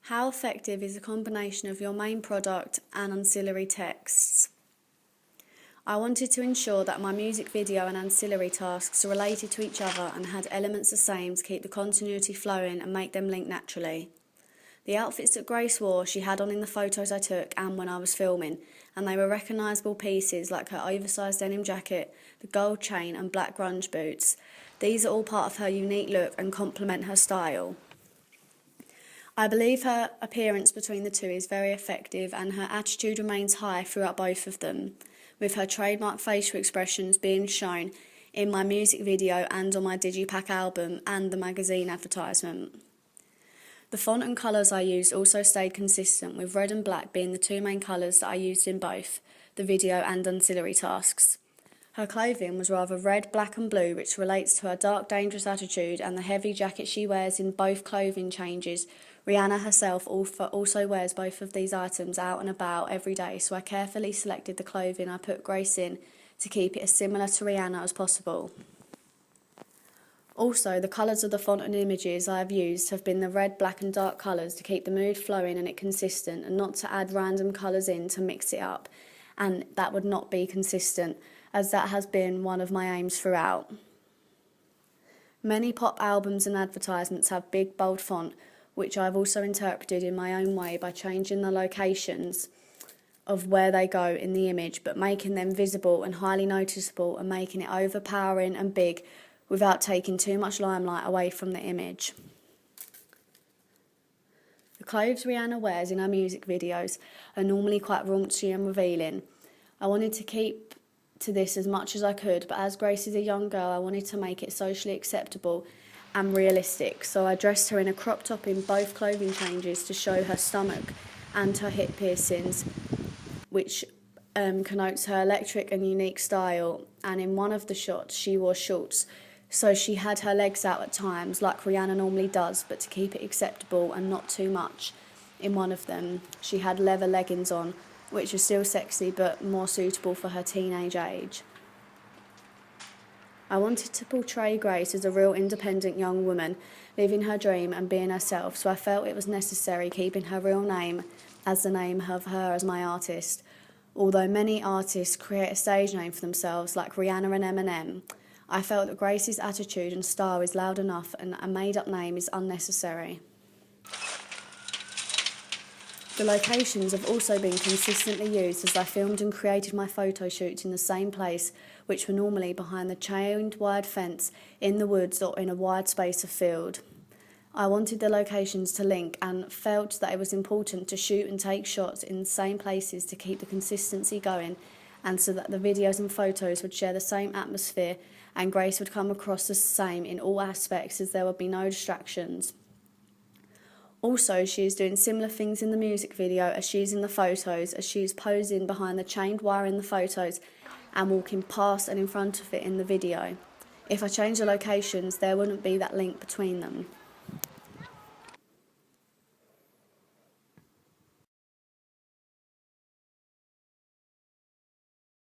How effective is a combination of your main product and ancillary texts? I wanted to ensure that my music video and ancillary tasks are related to each other and had elements the same to keep the continuity flowing and make them link naturally. The outfits that Grace wore she had on in the photos I took and when I was filming, and they were recognisable pieces like her oversized denim jacket, the gold chain and black grunge boots. These are all part of her unique look and complement her style. I believe her appearance between the two is very effective and her attitude remains high throughout both of them, with her trademark facial expressions being shown in my music video and on my Digipack album and the magazine advertisement. The font and colours I used also stayed consistent, with red and black being the two main colours that I used in both the video and ancillary tasks. Her clothing was rather red, black and blue, which relates to her dark, dangerous attitude, and the heavy jacket she wears in both clothing changes. Rihanna herself also wears both of these items out and about every day, so I carefully selected the clothing I put Grace in to keep it as similar to Rihanna as possible. Also, the colours of the font and images I have used have been the red, black and dark colours to keep the mood flowing and it consistent, and not to add random colours in to mix it up, and that would not be consistent, as that has been one of my aims throughout. Many pop albums and advertisements have big, bold font, which I've also interpreted in my own way by changing the locations of where they go in the image, but making them visible and highly noticeable and making it overpowering and big without taking too much limelight away from the image. The clothes Rihanna wears in her music videos are normally quite raunchy and revealing. I wanted to keep to this as much as I could, but as Grace is a young girl, I wanted to make it socially acceptable and realistic, so I dressed her in a crop top in both clothing changes to show her stomach and her hip piercings, which connotes her electric and unique style, and in one of the shots she wore shorts, so she had her legs out at times like Rihanna normally does, but to keep it acceptable and not too much. In one of them she had leather leggings on, which are still sexy but more suitable for her teenage age. I wanted to portray Grace as a real independent young woman, living her dream and being herself, so I felt it was necessary keeping her real name as the name of her as my artist. Although many artists create a stage name for themselves, like Rihanna and Eminem, I felt that Grace's attitude and style is loud enough and a made-up name is unnecessary. The locations have also been consistently used as I filmed and created my photo shoots in the same place, which were normally behind the chained wire fence in the woods or in a wide space of field. I wanted the locations to link and felt that it was important to shoot and take shots in the same places to keep the consistency going, and so that the videos and photos would share the same atmosphere and Grace would come across the same in all aspects, as there would be no distractions. Also, she is doing similar things in the music video as she is in the photos, as she is posing behind the chained wire in the photos and walking past and in front of it in the video. If I change the locations, there wouldn't be that link between them.